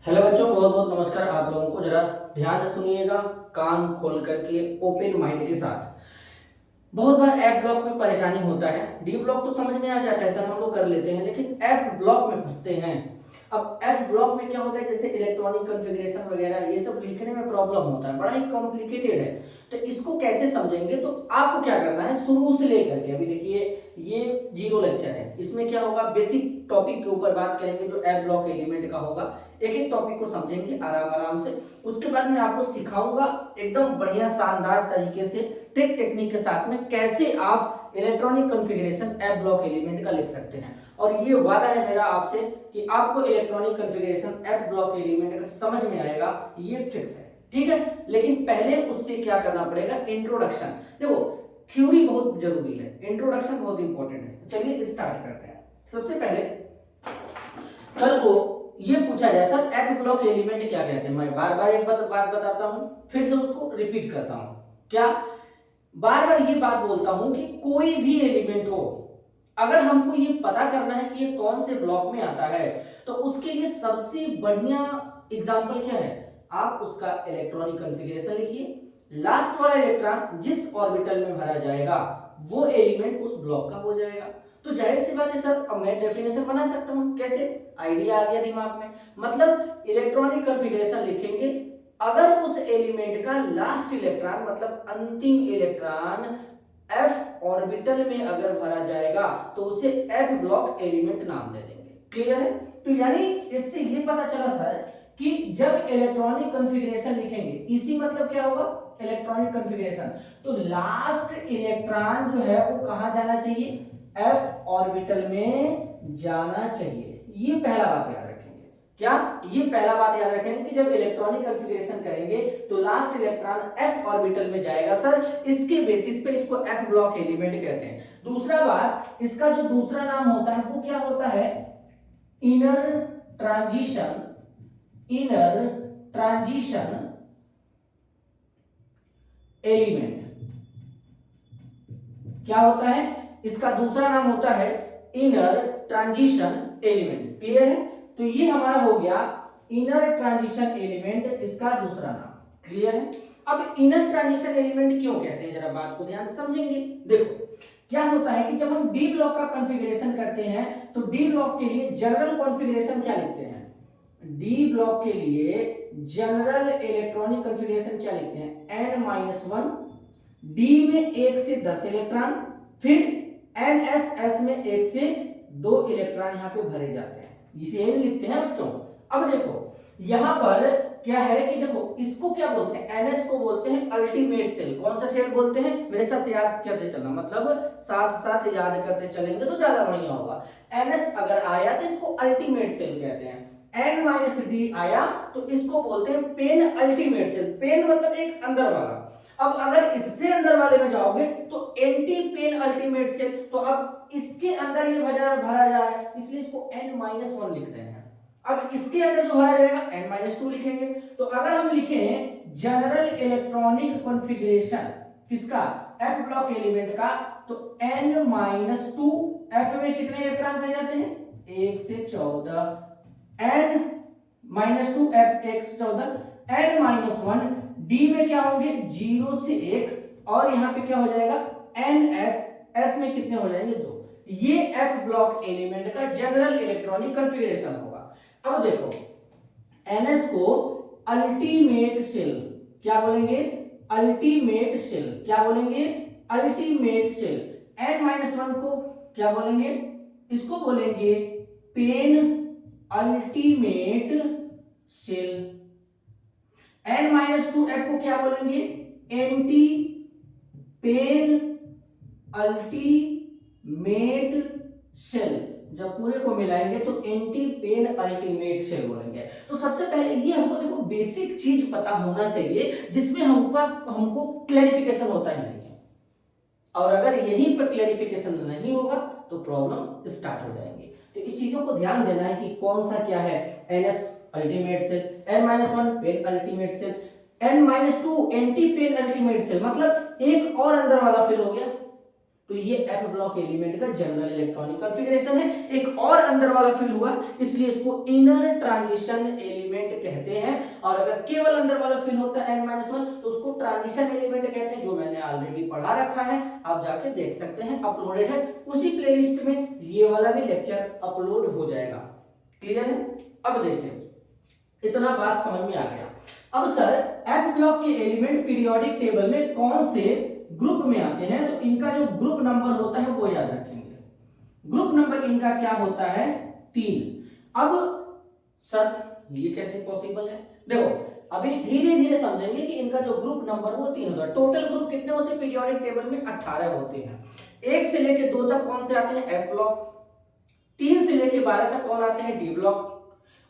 Hello बच्चों, बहुत बहुत नमस्कार। आप लोगों को जरा ध्यान से सुनिएगा, कान खोल करके ओपन माइंड के साथ। बहुत बार एप ब्लॉक में परेशानी होता है। डी ब्लॉक तो समझ में आ जाता है, सर हम लोग कर लेते हैं, लेकिन एप ब्लॉक में फंसते हैं। अब एप ब्लॉक में क्या होता है, जैसे इलेक्ट्रॉनिक कॉन्फ़िगरेशन वगैरह ये सब लिखने में प्रॉब्लम होता है, बड़ा ही कॉम्प्लिकेटेड है। तो इसको कैसे समझेंगे, तो आपको क्या करना है, शुरू से लेकर के अभी देखिए ये जीरो लेक्चर है, इसमें क्या होगा, बेसिक टॉपिक के ऊपर बात करेंगे जो एप ब्लॉक एलिमेंट का होगा। एक एक टॉपिक को समझेंगे आराम आराम से। उसके बाद मैं आपको सिखाऊंगा एकदम बढ़िया शानदार तरीके से ट्रिक टेक्निक के साथ में कैसे आप electronic configuration app block element का लिख सकते हैं। और ये वादा है मेरा आपसे कि आपको electronic configuration app block element का समझ में आएगा, ये फिक्स है, ठीक है। लेकिन पहले उससे क्या करना पड़ेगा, इंट्रोडक्शन। देखो थ्योरी बहुत जरूरी है, इंट्रोडक्शन बहुत इंपॉर्टेंट है। चलिए स्टार्ट करते हैं। सबसे पहले कल को ये पूछा जाए सर ऐप ब्लॉक एलिमेंट क्या कहते हैं, मैं बार बार एक बात बताता हूं, फिर से उसको रिपीट करता हूं। क्या बार बार ये बात बोलता हूं कि कोई भी एलिमेंट हो, अगर हमको ये पता करना है कि ये कौन से ब्लॉक में आता है, तो उसके लिए सबसे बढ़िया एग्जांपल क्या है, आप उसका इलेक्ट्रॉनिक कॉन्फ़िगरेशन लिखिए। लास्ट वाला इलेक्ट्रॉन जिस ऑर्बिटल में भरा जाएगा वो एलिमेंट उस ब्लॉक का हो जाएगा। तो जाहिर सी बात है सर, अब मैं डेफिनेशन बना सकता हूं, कैसे, आइडिया आ गया दिमाग में। मतलब इलेक्ट्रॉनिक कॉन्फ़िगरेशन लिखेंगे, अगर उस एलिमेंट का लास्ट इलेक्ट्रॉन मतलब अंतिम इलेक्ट्रॉन एफ ऑर्बिटल में अगर भरा जाएगा तो उसे एफ ब्लॉक एलिमेंट नाम दे देंगे। क्लियर है। तो यानी इससे ये पता चला सर कि जब इलेक्ट्रॉनिक कॉन्फ़िगरेशन लिखेंगे, इसी मतलब क्या होगा, इलेक्ट्रॉनिक कॉन्फ़िगरेशन, तो लास्ट इलेक्ट्रॉन जो है वो कहां जाना चाहिए, एफ ऑर्बिटल में जाना चाहिए। ये पहला बात याद रखेंगे। क्या, ये पहला बात याद रखेंगे कि जब इलेक्ट्रॉनिक कॉन्फ़िगरेशन करेंगे तो लास्ट इलेक्ट्रॉन एफ ऑर्बिटल में जाएगा सर, इसके बेसिस पे इसको एफ ब्लॉक एलिमेंट कहते हैं। दूसरा बात, इसका जो दूसरा नाम होता है वो क्या होता है, inner transition. Inner transition element क्या होता है, इसका दूसरा नाम होता है इनर ट्रांजिशन एलिमेंट। क्लियर है। तो ये हमारा हो गया इनर ट्रांजिशन एलिमेंट, इसका दूसरा नाम। क्लियर है। अब इनर ट्रांजिशन एलिमेंट क्यों कहते हैं, जरा बात को ध्यान से समझेंगे। देखो क्या होता है कि जब हम डी ब्लॉक का कॉन्फ़िगरेशन करते हैं तो डी ब्लॉक के लिए जनरल कॉन्फ़िगरेशन क्या लिखते हैं, डी ब्लॉक के लिए जनरल इलेक्ट्रॉनिक कॉन्फ़िगरेशन क्या लिखते हैं, n-1, डी में 1 से 10 इलेक्ट्रॉन, फिर NSS में 1 से 2 इलेक्ट्रॉन यहां पे भरे जाते हैं, इसे n लिखते हैं बच्चों। अब देखो यहां पर क्या है कि देखो इसको क्या बोलते हैं, NS को बोलते हैं अल्टीमेट सेल। कौन सा सेल बोलते हैं, मेरे साथ याद करते चलना, मतलब साथ साथ याद करते चलेंगे तो ज्यादा बढ़िया होगा। NS अगर आया तो इसको अल्टीमेट सेल कहते हैं, n-d आया तो इसको बोलते हैं पेन अल्टीमेट सेल। पेन मतलब एक अंदर वाला। अब अगर इससे अंदर वाले में जाओगे तो एंटी पेन अल्टीमेट सेल, तो अब इसके अंदर ये भरा जा रहा है, इसलिए इसको n-1 लिख रहे हैं। अब इसके अंदर जो भरा जाएगा n-2 लिखेंगे। तो अगर हम लिखें जनरल इलेक्ट्रॉनिक कॉन्फ़िगरेशन किसका, एफ ब्लॉक एलिमेंट का, तो n-2, एफ में कितने इलेक्ट्रॉन भरे जाते हैं, 1 से 14, n-2 f 1 से 14, n-1 डी में क्या होंगे 0 से 1, और यहां पे क्या हो जाएगा ns, s में कितने हो जाएंगे 2। ये एफ ब्लॉक एलिमेंट का जनरल इलेक्ट्रॉनिक कॉन्फ़िगरेशन होगा। अब देखो ns को अल्टीमेट सेल क्या बोलेंगे, अल्टीमेट सेल क्या बोलेंगे, अल्टीमेट सेल। n-1 को क्या बोलेंगे, इसको बोलेंगे pen ultimate cell. n-2 f को क्या बोलेंगे, एंटी पेन अल्टीमेट सेल। जब पूरे को मिलाएंगे तो एंटी पेन अल्टीमेट सेल बोलेंगे। तो सबसे पहले ये हमको देखो बेसिक चीज पता होना चाहिए, जिसमें हमको क्लैरिफिकेशन होता ही नहीं है, और अगर यहीं पर क्लैरिफिकेशन नहीं होगा तो प्रॉब्लम स्टार्ट हो जाएंगी। तो इस चीजों को ध्यान देना है कि कौन सा क्या है, NS ultimate cell, n-1 pen ultimate cell, n-2 anti pen ultimate cell, मतलब एक और अंदर वाला फिल हो गया। तो ये एफ ब्लॉक एलिमेंट का जनरल इलेक्ट्रॉनिक कॉन्फ़िगरेशन है। एक और अंदर वाला फिल हुआ इसलिए इसको इनर ट्रांजिशन एलिमेंट कहते हैं, और अगर केवल अंदर वाला फिल होता है n-1 तो उसको ट्रांजिशन एलिमेंट कहते हैं, जो मैंने ऑलरेडी पढ़ा रखा है, आप जाके देख सकते हैं, अपलोडेड है उसी प्लेलिस्ट में, ये वाला भी लेक्चर अपलोड हो जाएगा। क्लियर है? अब देखिए इतना बात समझ में आ गया। अब सर एफ ब्लॉक के एलिमेंट पीरियोडिक टेबल में कौन से ग्रुप में आते हैं, तो इनका जो ग्रुप नंबर होता है वो याद रखेंगे। ग्रुप नंबर इनका क्या होता है? 3। अब सर ये कैसे पॉसिबल है? देखो अभी धीरे धीरे समझेंगे कि इनका जो ग्रुप नंबर वो 3 होता है। टोटल ग्रुप कितने होते हैं पीरियोडिक टेबल में? 18 होते हैं। 1 से लेके 2 तक कौन से आते हैं? S block. 3 से लेके 12 तक कौन आते हैं? D block.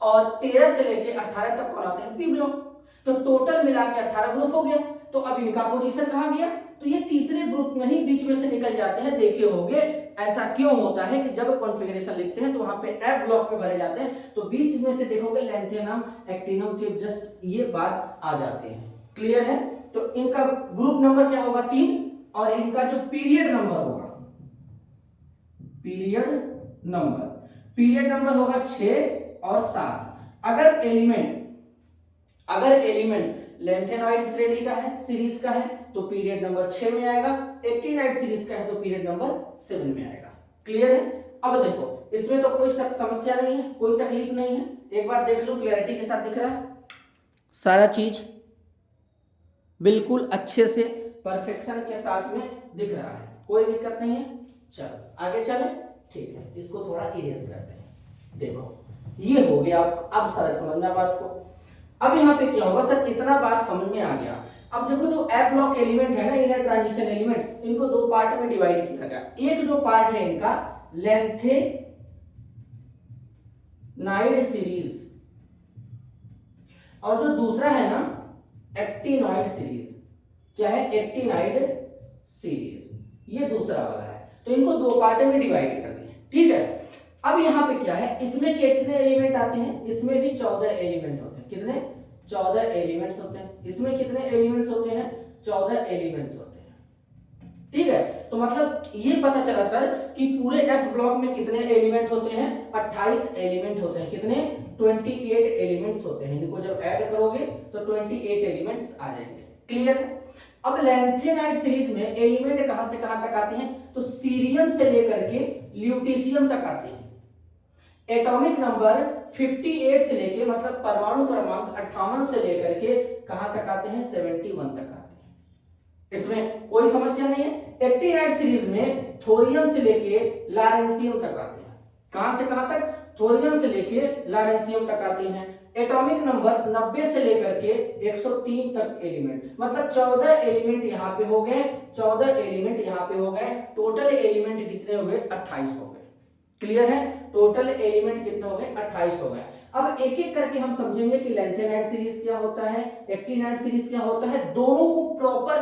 और 13 से लेके 18 तक कौन आते हैं? P block. तो टोटल मिला के 18 ग्रुप हो गया। तो अब इनका पोजीशन कहां गया? तो ये तीसरे ग्रुप में ही बीच में से निकल जाते हैं। देखे होंगे ऐसा क्यों होता है कि जब कॉन्फ़िगरेशन लिखते हैं तो वहां पे एफ ब्लॉक में भरे जाते हैं, तो बीच में से देखोगे लैंथेनम एक्टिनम के जस्ट ये बात आ जाते हैं। क्लियर है? तो इनका ग्रुप नंबर क्या होगा? 3, और इनका जो पीरियड नंबर होगा, पीरियड नंबर होगा 6 और 7। अगर एलिमेंट लेंथेनॉइड श्रेणी का है, सीरीज का है, तो पीरियड नंबर 6 में आएगा। एक्टिनाइड सीरीज का है तो पीरियड नंबर 7 में आएगा। क्लियर है? अब देखो इसमें तो कोई समस्या नहीं है, कोई तकलीफ नहीं है। एक बार देख लो, क्लैरिटी के साथ दिख रहा है सारा चीज, बिल्कुल अच्छे से परफेक्शन के साथ में दिख रहा है, कोई दिक्कत नहीं है। चलो आगे चले। ठीक है, इसको थोड़ा इरेज करते हैं। देखो ये हो गया। अब सर समझना बात को। अब यहाँ पे क्या होगा सर? इतना बात समझ में आ गया। अब देखो जो एफ ब्लॉक एलिमेंट है ना, इनर ट्रांजिशन एलिमेंट, इनको 2 पार्ट में डिवाइड किया गया। एक जो पार्ट है इनका लेंथेनाइड सीरीज, और जो दूसरा है ना एक्टिनॉइड सीरीज। क्या है? एक्टिनाइड सीरीज, ये दूसरा वाला है। तो इनको 2 पार्ट में डिवाइड कर दिया। ठीक है, अब यहाँ पे क्या है? इसमें कितने एलिमेंट आते हैं? इसमें भी 14 एलिमेंट होते हैं। कितने? 14 एलिमेंट्स होते हैं। इसमें कितने एलिमेंट्स होते हैं? 14 एलिमेंट्स होते हैं। ठीक है, तो मतलब ये पता चला सर कि पूरे एफ ब्लॉक में कितने एलिमेंट होते हैं? 28 एलिमेंट होते हैं। कितने? 28 एलिमेंट्स होते हैं। इनको जब ऐड करोगे तो 28 एलिमेंट्स आ जाएंगे। क्लियर? अब लेंथेनाइड सीरीज में एलिमेंट कहां से कहां तक आते हैं? तो सीरियम से लेकर के ल्यूटीशियम तक आते हैं। एटॉमिक नंबर 58 से लेके, मतलब परमाणु क्रमांक 58 से लेकर के कहां तक आते हैं? 71 तक आते हैं। इसमें कोई समस्या नहीं है। एक्टिनाइड सीरीज में थोरियम से लेके लॉरेंशियम तक आते हैं। कहां से कहां तक? थोरियम से लेके लॉरेंशियम तक आते हैं। एटॉमिक नंबर 90 से लेकर के 103 तक एलिमेंट, मतलब 14 एलिमेंट यहाँ पे हो गए, 14 एलिमेंट यहाँ पे हो गए। टोटल एलिमेंट कितने हो गए? 28 हो गए। क्लियर है? टोटल एलिमेंट कितने हो गए? 28 हो गए। अब एक एक करके हम समझेंगे कि लेंथेनाइड सीरीज क्या होता है, एक्टिनाइड सीरीज क्या होता है। दोनों को प्रॉपर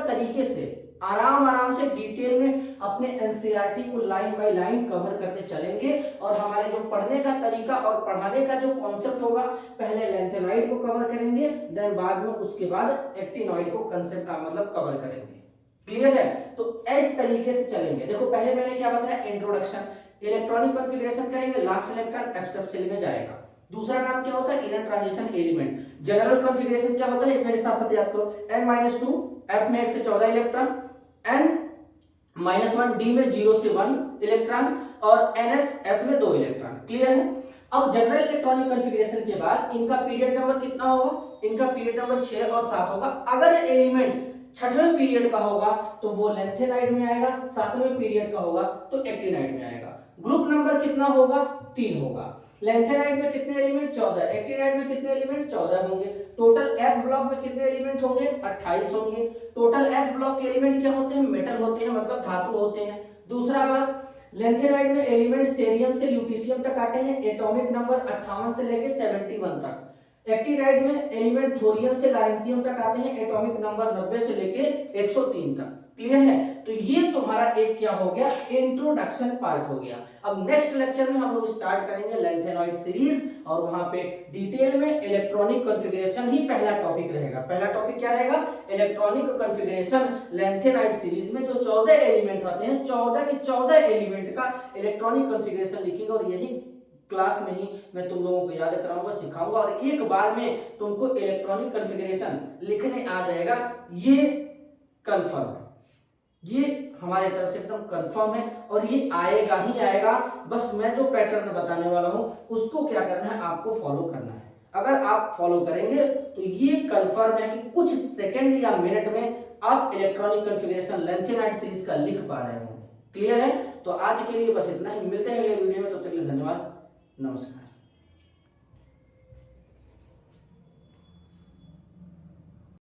तरीके से आराम से डिटेल में अपने एनसीईआरटी को लाइन बाय लाइन कवर करते चलेंगे। और हमारे जो पढ़ने का तरीका और पढ़ाने का जो कॉन्सेप्ट होगा, पहले लेंथेनाइड को कवर करेंगे, देन बाद में उसके बाद एक्टिनॉइड को कंसेप्ट मतलब कवर करेंगे। क्लियर है? तो इस तरीके से चलेंगे। देखो पहले मैंने क्या बताया? इंट्रोडक्शन, इलेक्ट्रॉनिक कॉन्फ़िगरेशन करेंगे, लास्ट इलेक्ट्रॉन एफ सब सेल में जाएगा। दूसरा नाम क्या होता है? Inner transition element. General configuration क्या होता है? इस मेरे साथ साथ याद करो। n-2 एफ में 1 से 14 इलेक्ट्रॉन, n-1 डी में 0 से 1 इलेक्ट्रॉन, और ns s में 2 इलेक्ट्रॉन। क्लियर है? अब जनरल इलेक्ट्रॉनिक कॉन्फ़िगरेशन के बाद इनका पीरियड नंबर कितना होगा? इनका पीरियड नंबर 6 और 7 होगा। अगर एलिमेंट 6वें पीरियड का होगा तो वो लेंथेनाइड में आएगा, 7वें पीरियड का होगा तो एक्टिनाइड में आएगा। ग्रुप नंबर कितना होगा? 3 होगा। लेंथेनाइड में कितने एलिमेंट? 14। एक्टिनाइड में कितने एलिमेंट? 14 होंगे। टोटल एफ ब्लॉक में कितने एलिमेंट होंगे? 28 होंगे। टोटल एफ ब्लॉक के एलिमेंट क्या होते हैं? मेटल होते हैं, मतलब धातु होते हैं। दूसरा बात, लेंथेनाइड में एलिमेंट सेरियम से ल्यूटीशियम तक आते हैं। एटॉमिक नंबर 58 से लेके 71 तक। एक्टिनाइड में एलिमेंट थोरियम से लॉरेंशियम तक आते हैं। एटॉमिक नंबर 90 से लेके 103 तक। क्लियर है? तो ये तुम्हारा एक क्या हो गया, इंट्रोडक्शन पार्ट हो गया। अब नेक्स्ट लेक्चर में हम लोग स्टार्ट करेंगे लेंथेनॉइड सीरीज, और वहां पे डिटेल में इलेक्ट्रॉनिक कॉन्फ़िगरेशन ही पहला टॉपिक रहेगा। पहला टॉपिक क्या रहेगा, इलेक्ट्रॉनिक कॉन्फ़िगरेशन लेंथेनॉइड सीरीज में जो 14 एलिमेंट होते हैं, 14 के 14 एलिमेंट का इलेक्ट्रॉनिक कॉन्फ़िगरेशन लिखेंगे, और यही क्लास में ही मैं तुम लोगों को याद कराऊंगा, सिखाऊंगा, और एक बार में तुमको इलेक्ट्रॉनिक कॉन्फ़िगरेशन लिखने आ जाएगा। ये कंफर्म है, ये हमारे तरफ से एकदम कंफर्म है, और ये आएगा ही आएगा। बस मैं जो पैटर्न बताने वाला हूं उसको क्या करना है, आपको फॉलो करना है। अगर आप फॉलो करेंगे तो ये कंफर्म है कि कुछ सेकंड या मिनट में आप इलेक्ट्रॉनिक कॉन्फ़िगरेशन लेंथेनॉइड सीरीज का लिख पा रहे होंगे। क्लियर है? तो आज के लिए बस इतना ही, मिलते हैं अगले वीडियो में, तब तक के लिए धन्यवाद, नमस्कार।